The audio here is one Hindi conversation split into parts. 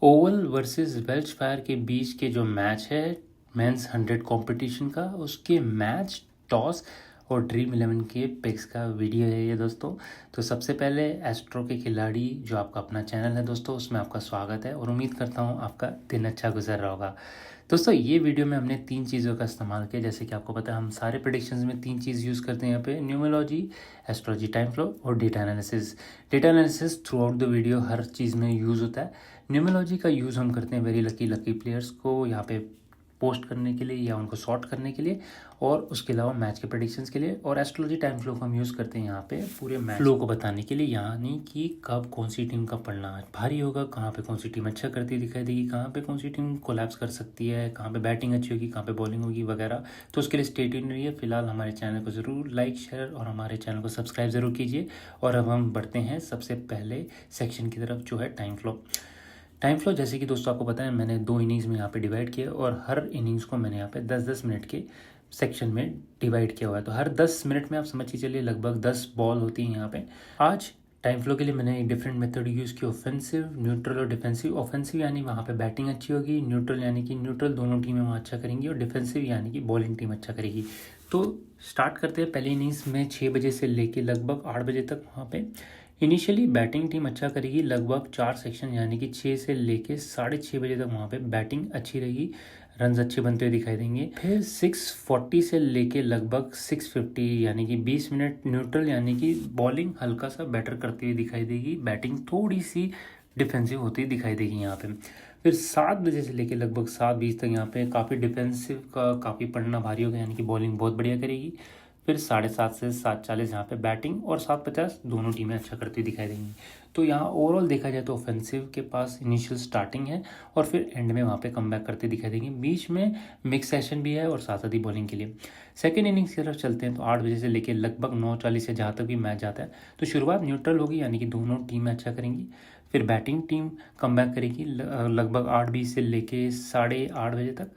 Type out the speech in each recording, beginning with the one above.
ओवल वर्सेस वेल्च फायर के बीच के जो मैच है मेंस 100 कंपटीशन का, उसके मैच, टॉस और ड्रीम 11 के पिक्स का वीडियो है ये दोस्तों। तो सबसे पहले एस्ट्रो के खिलाड़ी जो आपका अपना चैनल है दोस्तों, उसमें आपका स्वागत है और उम्मीद करता हूँ आपका दिन अच्छा गुजर रहा होगा। दोस्तों ये वीडियो में हमने 3 चीज़ों का इस्तेमाल किया। जैसे कि आपको पता है हम सारे प्रेडिक्शंस में 3 चीज़ यूज़ करते हैं यहाँ पे, न्यूमरोलॉजी, एस्ट्रोलॉजी टाइम फ्लो और data analysis. Data analysis throughout the video हर चीज़ में यूज़ होता है। न्यूमरोलॉजी का यूज़ हम करते हैं वेरी लकी प्लेयर्स को यहाँ पे पोस्ट करने के लिए या उनको सॉर्ट करने के लिए, और उसके अलावा मैच के प्रेडिक्शंस के लिए। और एस्ट्रोलॉजी टाइम फ्लो को हम यूज़ करते हैं यहाँ पे पूरे मैच फ्लो को बताने के लिए, यानी कि कब कौन सी टीम का पड़ना भारी होगा, कहाँ पे कौन सी टीम अच्छा करती दिखाई देगी, कहाँ पे कौन सी टीम कोलैप्स कर सकती है, कहाँ पे बैटिंग अच्छी होगी, कहाँ पे बॉलिंग होगी वगैरह। तो उसके लिए स्टे ट्यून्ड रहिए। फिलहाल हमारे चैनल को ज़रूर लाइक, शेयर और हमारे चैनल को सब्सक्राइब ज़रूर कीजिए। और अब हम बढ़ते हैं सबसे पहले सेक्शन की तरफ, जो है टाइम फ्लो। टाइम फ्लो जैसे कि दोस्तों आपको पता है मैंने 2 इनिंग्स में यहाँ पे डिवाइड किया और हर इनिंग्स को मैंने यहाँ पे 10-10 मिनट के सेक्शन में डिवाइड किया हुआ है। तो हर 10 मिनट में आप समझ के चलिए लगभग 10 बॉल होती हैं यहाँ पे। आज टाइम फ्लो के लिए मैंने एक डिफरेंट मेथड यूज़ की, ऑफेंसिव, न्यूट्रल और डिफेंसिव। ऑफेंसिव यानी वहाँ पे बैटिंग अच्छी होगी, न्यूट्रल यानी कि न्यूट्रल दोनों टीमें वहाँ अच्छा करेंगी, और डिफेंसिव यानी कि बॉलिंग टीम अच्छा करेगी। तो स्टार्ट करते हैं पहले इनिंग्स में 6 बजे से लेके लगभग 8 बजे तक। वहाँ पे इनिशियली बैटिंग टीम अच्छा करेगी, लगभग 4 सेक्शन यानी कि 6 से लेके 6:30 बजे तक वहाँ पे बैटिंग अच्छी रहेगी, रन्स अच्छे बनते हुए दिखाई देंगे। फिर 6:40 से लेके लगभग 6:50 यानी कि 20 मिनट न्यूट्रल यानी कि बॉलिंग हल्का सा बेटर करती हुई दिखाई देगी, बैटिंग थोड़ी सी डिफेंसिव होती दिखाई देगी यहाँ पे। फिर 7 बजे से लेके लगभग 7:20 तक यहाँ पे काफ़ी डिफेंसिव का काफ़ी पड़ना भारी होगा, यानी कि बॉलिंग बहुत बढ़िया करेगी। फिर 7:30 से 7:40 यहाँ पे बैटिंग, और 7:50 दोनों टीमें अच्छा करती दिखाई देंगी। तो यहाँ ओवरऑल देखा जाए तो ऑफेंसिव के पास इनिशियल स्टार्टिंग है और फिर एंड में वहाँ पे कमबैक करते दिखाई देंगे। बीच में मिक्स सेशन भी है और साथ साथ ही बॉलिंग के लिए। सेकेंड इनिंग्स की तरफ चलते हैं तो 8 बजे से लेकर लगभग 9:40 से जहाँ तक भी मैच जाता है, तो शुरुआत न्यूट्रल होगी यानी कि दोनों टीमें अच्छा करेंगी। फिर बैटिंग टीम कमबैक करेगी लगभग 8:20 से लेके 8:30 बजे तक।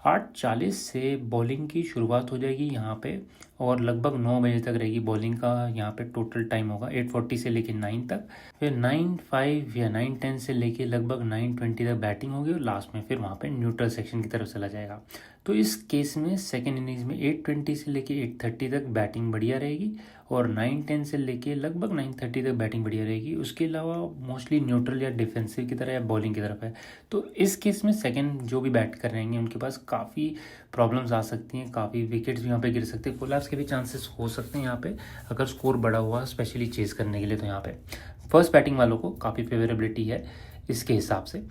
8:40 से बॉलिंग की शुरुआत हो जाएगी यहाँ पे, और लगभग 9 बजे तक रहेगी बॉलिंग का। यहाँ पे टोटल टाइम होगा 8:40 से लेके 9 तक। फिर 9:05 या 9:10 से लेके लगभग 9:20 तक बैटिंग होगी, और लास्ट में फिर वहाँ पे न्यूट्रल सेक्शन की तरफ चला जाएगा। तो इस केस में सेकेंड इनिंग्स में 8:20 से लेके 8:30 तक बैटिंग बढ़िया रहेगी, और 9:10 से लेके लगभग 9:30 तक बैटिंग बढ़िया रहेगी। उसके अलावा मोस्टली न्यूट्रल या डिफेंसिव की तरह या बॉलिंग की तरफ है। तो इस केस में सेकंड जो भी बैट कर रहेंगे उनके पास काफ़ी प्रॉब्लम्स आ सकती हैं, काफ़ी विकेट्स भी यहाँ पे गिर सकते हैं, कोलैप्स के भी चांसेस हो सकते हैं यहाँ पे अगर स्कोर बड़ा हुआ स्पेशली चेस करने के लिए। तो यहाँ पे फर्स्ट बैटिंग वालों को काफ़ी फेवरेबिलिटी है इसके हिसाब से।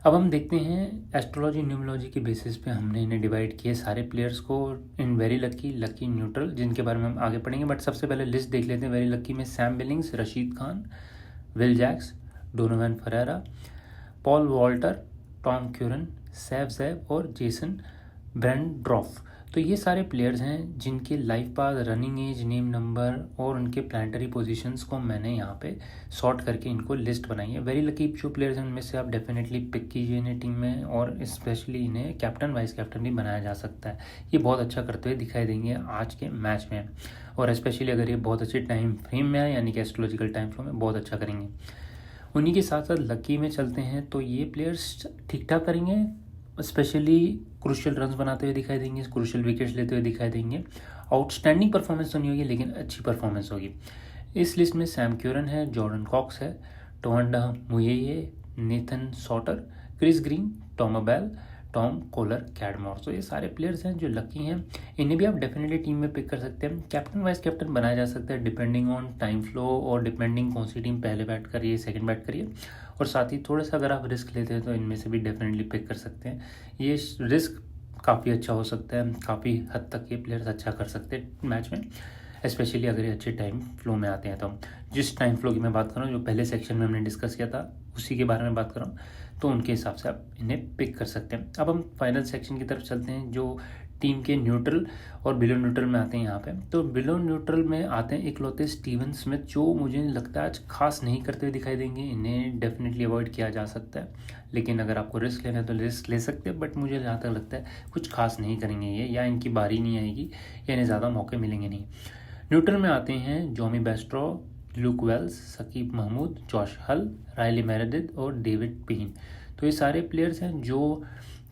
अब हम देखते हैं एस्ट्रोलॉजी न्यूमरोलॉजी के बेसिस पे हमने इन्हें डिवाइड किए सारे प्लेयर्स को in very lucky, lucky, neutral, जिनके बारे में हम आगे पढ़ेंगे। बट सबसे पहले लिस्ट देख लेते हैं। वेरी लकी में Sam Billings, Rashid Khan, Will Jacks, Donovan Ferreira, Paul Walter, Tom Curran, Saif Zaib और जेसन ब्रेंड्रॉफ। तो ये सारे प्लेयर्स हैं जिनके life path, running age, name number और उनके प्लानिटरी पोजीशंस को मैंने यहाँ पे सॉर्ट करके इनको लिस्ट बनाई है। वेरी लकी जो प्लेयर्स हैं उनमें से आप डेफिनेटली पिक कीजिए इन्हें टीम में, और स्पेशली इन्हें कैप्टन वाइस कैप्टन भी बनाया जा सकता है। ये बहुत अच्छा करते हुए दिखाई देंगे आज के मैच में, और स्पेशली अगर ये बहुत अच्छे टाइम फ्रेम में आए यानी कि एस्ट्रोलॉजिकल टाइम फ्रेम में बहुत अच्छा करेंगे। उन्हीं के साथ साथ लकी में चलते हैं तो ये प्लेयर्स ठीक ठाक करेंगे, स्पेशली क्रूशियल रन्स बनाते हुए दिखाई देंगे, क्रूशियल विकेट्स लेते हुए दिखाई देंगे। आउटस्टैंडिंग परफॉर्मेंस तो नहीं होगी लेकिन अच्छी परफॉर्मेंस होगी। इस लिस्ट में सैम क्यूरन है, जॉर्डन कॉक्स है, Tawanda Muyeye, Nathan Sowter, Chris Green, Tom Bell, Tom Kohler, Cadmore. तो ये सारे प्लेयर्स हैं जो लकी हैं, इन्हें भी आप डेफिनेटली टीम में पिक कर सकते हैं। कैप्टन वाइस कैप्टन बनाया जा सकता है डिपेंडिंग ऑन टाइम फ्लो और डिपेंडिंग कौन सी टीम पहले बैट करिए सेकंड बैट करिए, और साथ ही थोड़ा सा अगर आप रिस्क लेते हैं तो इनमें से भी डेफिनेटली पिक कर सकते हैं। ये रिस्क काफ़ी अच्छा हो सकता है, काफ़ी हद तक ये प्लेयर्स अच्छा कर सकते हैं मैच में, स्पेशली अगर ये अच्छे टाइम फ्लो में आते हैं। तो जिस टाइम फ्लो की मैं बात कर रहा हूँ, जो पहले सेक्शन में हमने डिस्कस किया था उसी के बारे में बात कर रहा हूँ, तो उनके हिसाब से आप इन्हें पिक कर सकते हैं। अब हम फाइनल सेक्शन की तरफ चलते हैं जो टीम के न्यूट्रल और बिलो न्यूट्रल में आते हैं यहाँ पे। तो बिलो न्यूट्रल में आते हैं इकलौते स्टीवन स्मिथ, जो मुझे लगता है आज खास नहीं करते हुए दिखाई देंगे। इन्हें डेफिनेटली अवॉइड किया जा सकता है, लेकिन अगर आपको रिस्क लेना है तो रिस्क ले सकते हैं, बट मुझे जहाँ तक लगता है कुछ खास नहीं करेंगे ये, या इनकी बारी नहीं आएगी या इन्हें ज़्यादा मौके मिलेंगे नहीं। न्यूट्रल में आते हैं Jonny Bairstow, Luke Wells, Saqib Mahmood, Josh Hull, Riley Meredith और डेविड पेन। तो ये सारे प्लेयर्स हैं जो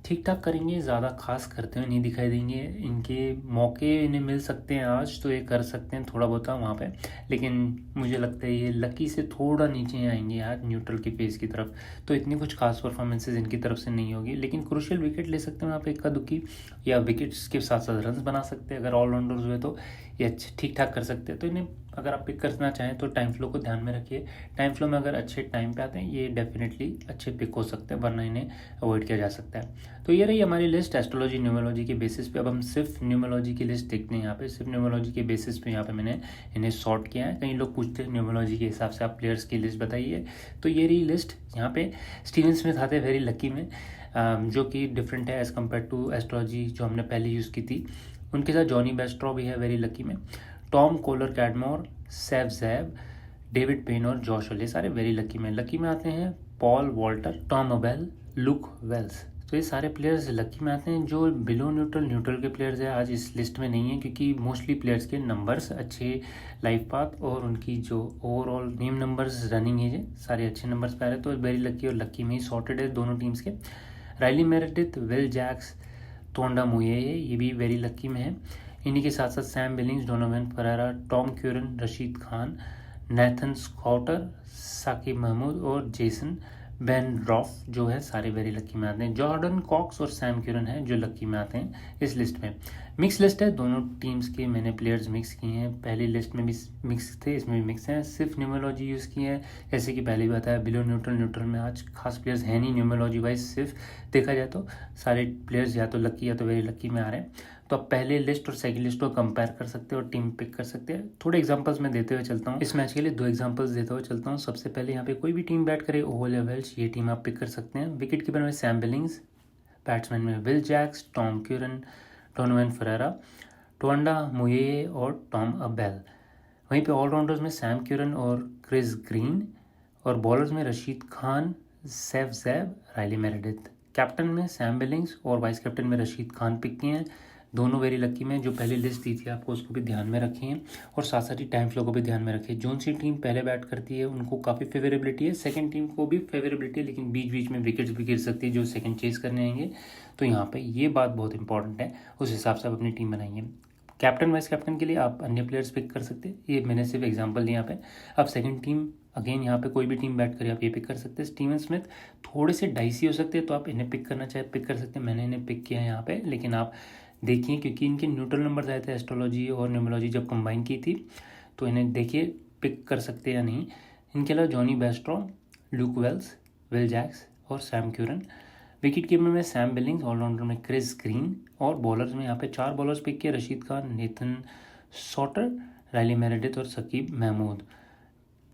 ठीक ठाक करेंगे, ज़्यादा खास करते हुए नहीं दिखाई देंगे। इनके मौके इन्हें मिल सकते हैं आज, तो ये कर सकते हैं थोड़ा बहुत वहाँ पे, लेकिन मुझे लगता है ये लकी से थोड़ा नीचे आएंगे आज न्यूट्रल की पेस की तरफ। तो इतनी कुछ खास परफॉर्मेंसेज इनकी तरफ से नहीं होगी, लेकिन क्रूशियल विकेट ले सकते हैं वहाँ पे इक्का दुक्की, या विकेट्स के साथ साथ रन बना सकते हैं अगर ऑलराउंडर्स हुए तो ये अच्छे ठीक ठाक कर सकते हैं। तो इन्हें अगर आप पिक करना चाहें तो टाइम फ्लो को ध्यान में रखिए। टाइम फ्लो में अगर अच्छे टाइम पे आते हैं ये डेफिनेटली अच्छे पिक हो सकते हैं, वरना इन्हें अवॉइड किया जा सकता है। तो ये रही हमारी लिस्ट एस्ट्रोलॉजी न्यूमरोलॉजी के बेसिस पे। अब हम सिर्फ न्यूमरोलॉजी की लिस्ट देखते हैं यहाँ पे, सिर्फ न्यूमरोलॉजी के बेसिस पे यहाँ पे मैंने इन्हें सॉर्ट किया है। कई लोग पूछते हैं न्यूमरोलॉजी के हिसाब से आप प्लेयर्स की लिस्ट बताइए, तो ये रही लिस्ट। यहाँ पे स्टीवन स्मिथ आते वेरी लकी में, जो कि डिफरेंट है एज़ कम्पेयर टू एस्ट्रोलॉजी जो हमने पहले यूज़ की थी। उनके साथ जॉनी बेस्ट्रॉ भी है वेरी लकी में, Tom Kohler Cadmore, Saif Zaib, David Payne और जॉश हल, सारे वेरी लकी में। लकी में आते हैं Paul Walter, Tom Abell, Luke Wells. तो ये सारे प्लेयर्स लकी में आते हैं। जो बिलो न्यूट्रल के प्लेयर्स हैं आज इस लिस्ट में नहीं है, क्योंकि मोस्टली प्लेयर्स के नंबर्स अच्छे, लाइफ पाथ और उनकी जो ओवरऑल नेम नंबर्स रनिंग है सारे अच्छे नंबर्स पे आ रहे हैं। तो वेरी लकी और लकी में ही सॉर्टेड है दोनों टीम्स के। रायली मेरेडिथ, विल जैक्स, टोंडा मुये, ये भी वेरी लकी में है। इन्हीं के साथ साथ Sam Billings, Donovan Ferreira, Tom Curran, Rashid Khan, Nathan Sowter, Saqib Mahmood और जेसन बेन रॉफ जो है सारे वेरी लकी में आते हैं। जॉर्डन कॉक्स और सैम क्यूरन है जो लकी में आते हैं इस लिस्ट में। मिक्स लिस्ट है, दोनों टीम्स के मैंने प्लेयर्स मिक्स किए हैं। पहली लिस्ट में भी मिक्स थे, इसमें भी मिक्स हैं, सिर्फ न्यूमरोलॉजी यूज़ की है। जैसे कि पहले भी बताया बिलो न्यूट्रल में आज खास प्लेयर्स हैं नहीं न्यूमरोलॉजी वाइज, सिर्फ देखा जाए तो सारे प्लेयर्स या तो लकी या तो वेरी लकी में आ रहे हैं। तो आप पहले लिस्ट और सेकंड लिस्ट को कंपेयर कर सकते हो और टीम पिक कर सकते हैं। थोड़े एग्जांपल्स मैं देते हुए चलता हूँ इस मैच के लिए, 2 एग्जांपल्स देते हुए चलता हूँ। सबसे पहले यहाँ पे कोई भी टीम बैट करे, ओवल या वेल्श, ये टीम आप पिक कर सकते हैं। विकेट कीपर में सैम बिलिंग्स, बैट्समैन में Will Jacks, Tom Curran, Donovan Ferreira, Tawanda Muyeye और टॉम अबेल। वहीं पे ऑलराउंडर्स में सैम क्यूरन और क्रिस ग्रीन, और बॉलर्स में Rashid Khan, Saif Zaib, Riley Meredith. Captain में सैम बिलिंग्स और वाइस कैप्टन में रशीद खान पिक किए हैं, दोनों वेरी लकी में। जो पहले लिस्ट दी थी आपको उसको भी ध्यान में रखें और साथ साथ ही टाइम फ्लो को भी ध्यान में रखें। जोन सी टीम पहले बैट करती है उनको काफ़ी फेवरेबिलिटी है, सेकंड टीम को भी फेवरेबिलिटी है, लेकिन बीच बीच में विकेट्स भी गिर सकती है जो सेकंड चेस करने आएंगे। तो यहाँ पे ये बात बहुत इंपॉर्टेंट है, उस हिसाब से आप अपनी टीम बनाएंगे। कैप्टन वाइस कैप्टन के लिए आप अन्य प्लेयर्स पिक कर सकते हैं, ये मैंने सिर्फ एग्जांपल दिया यहाँ पे। अब सेकंड टीम अगेन यहाँ पे कोई भी टीम बैट करे आप ये पिक कर सकते हैं। स्टीवन स्मिथ थोड़े से डाइसी हो सकते हैं, तो आप इन्हें पिक करना चाहे पिक कर सकते हैं। मैंने इन्हें पिक किया है यहाँ पे, लेकिन आप देखिए क्योंकि इनके न्यूट्रल नंबर आए थे एस्ट्रोलॉजी और न्यूमरोलॉजी जब कंबाइन की थी, तो इन्हें देखिए पिक कर सकते हैं या नहीं। इनके अलावा Jonny Bairstow, Luke Wells, Will Jacks और सैम क्यूरन। विकेट कीपर में सैम बिलिंग्स, ऑलराउंडर में क्रिस ग्रीन, और बॉलर्स में यहाँ पे 4 बॉलर्स पिक किए, Rashid Khan, Nathan Sowter, Riley Meredith और Saqib Mahmood.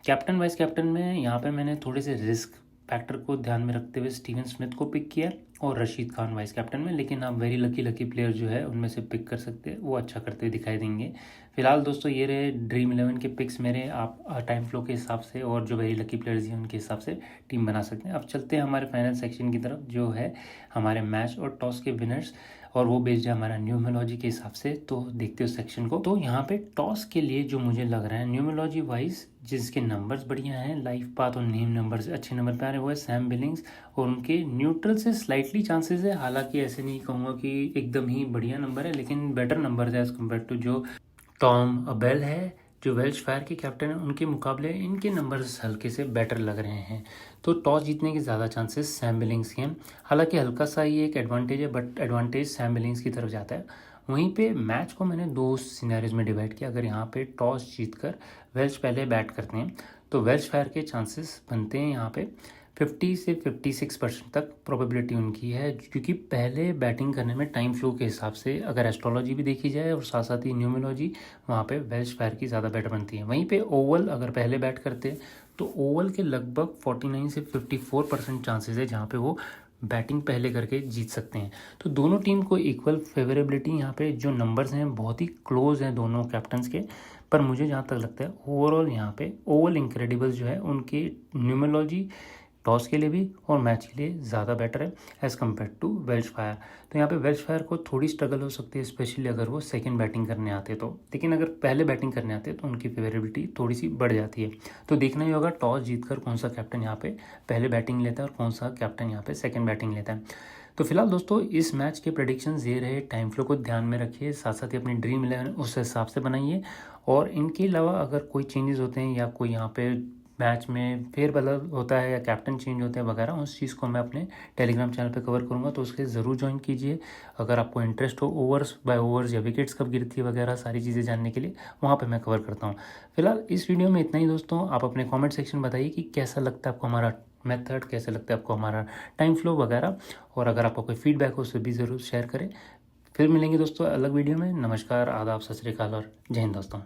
Captain vice captain में यहाँ पे मैंने थोड़े से रिस्क फैक्टर को ध्यान में रखते हुए स्टीवन स्मिथ को पिक किया और रशीद खान वाइस कैप्टन में, लेकिन आप वेरी लकी प्लेयर जो है उनमें से पिक कर सकते हैं, वो अच्छा करते हुए दिखाई देंगे। फिलहाल दोस्तों ये रहे ड्रीम 11 के पिक्स मेरे, आप टाइम फ्लो के हिसाब से और जो वेरी लकी प्लेयर्स हैं उनके हिसाब से टीम बना सकते हैं। अब चलते हैं हमारे फाइनल सेक्शन की तरफ जो है हमारे मैच और टॉस के विनर्स, और वो बेस्ड है हमारा न्यूमरोलॉजी के हिसाब से। तो देखते हो सेक्शन को। तो यहाँ पे टॉस के लिए जो मुझे लग रहा है न्यूमरोलॉजी वाइज जिसके नंबर्स बढ़िया हैं, लाइफ पाथ और नेम नंबर्स अच्छे नंबर पे आ रहे हैं, वो है सैम बिलिंग्स, और उनके न्यूट्रल से स्लाइटली चांसेस है। हालांकि ऐसे नहीं कहूँगा कि एकदम ही बढ़िया नंबर है, लेकिन बेटर नंबर है एज कम्पेयर टू जो टॉम अबेल है जो वेल्श फायर के कैप्टन हैं, उनके मुकाबले इनके नंबर्स हल्के से बेटर लग रहे हैं। तो टॉस जीतने के ज़्यादा चांसेस सैम बिलिंग्स के हैं। हालांकि हल्का सा ये एक एडवांटेज है, बट एडवांटेज सैम बिलिंग्स की तरफ जाता है। वहीं पे मैच को मैंने 2 सिनेरियोज में डिवाइड किया। अगर यहाँ पे टॉस जीतकर वेल्श पहले बैट करते हैं तो वेल्श फायर के चांसेस बनते हैं यहाँ पे 50 से 56% तक प्रोबेबिलिटी उनकी है, क्योंकि पहले बैटिंग करने में टाइम फ्लो के हिसाब से अगर एस्ट्रोलॉजी भी देखी जाए और साथ साथ ही न्यूमरोलॉजी, वहाँ पे वेल्श फायर की ज़्यादा बेटर बनती है। वहीं पे ओवल अगर पहले बैट करते हैं तो ओवल के लगभग 49 से 54% चांसेस है जहाँ पे वो बैटिंग पहले करके जीत सकते हैं। तो दोनों टीम को इक्वल फेवरेबिलिटी, यहाँ पे जो नंबर्स हैं बहुत ही क्लोज हैं दोनों कैप्टन्स के। पर मुझे जहाँ तक लगता है ओवरऑल यहाँ पे ओवल इनक्रेडिबल्स जो है उनकी न्यूमरोलॉजी टॉस के लिए भी और मैच के लिए ज़्यादा बेटर है as compared to Welsh Fire. तो यहाँ पे वेल्श फायर को थोड़ी स्ट्रगल हो सकती है, स्पेशली अगर वो सेकंड बैटिंग करने आते तो, लेकिन अगर पहले बैटिंग करने आते तो उनकी फेवरेबिलिटी थोड़ी सी बढ़ जाती है। तो देखना ही होगा टॉस जीतकर कौन सा कैप्टन यहाँ पे पहले बैटिंग लेता है और कौन सा कैप्टन यहाँ पे सेकेंड बैटिंग लेता है। तो फिलहाल दोस्तों इस मैच के प्रेडिक्शंस ये रहे। टाइम फ्लो को ध्यान में रखिए, साथ साथ ही अपनी ड्रीम 11 उस हिसाब से बनाइए। और इनके अलावा अगर कोई चेंजेस होते हैं या कोई यहाँ पे मैच में फेरबदल होता है या कैप्टन चेंज होते हैं वगैरह, उस चीज़ को मैं अपने टेलीग्राम चैनल पे कवर करूँगा, तो उसके ज़रूर ज्वाइन कीजिए। अगर आपको इंटरेस्ट हो ओवर्स बाय ओवर्स या विकेट्स कब गिरती है वगैरह सारी चीज़ें जानने के लिए, वहाँ पे मैं कवर करता हूँ। फिलहाल इस वीडियो में इतना ही दोस्तों। आप अपने कमेंट सेक्शन बताइए कि कैसा लगता है आपको हमारा मेथड, कैसे लगता है आपको हमारा टाइम फ्लो वगैरह, और अगर आपको कोई फीडबैक हो उसे भी ज़रूर शेयर करें। फिर मिलेंगे दोस्तों अलग वीडियो में। नमस्कार, आदाब, सत श्री अकाल और जय हिंद दोस्तों।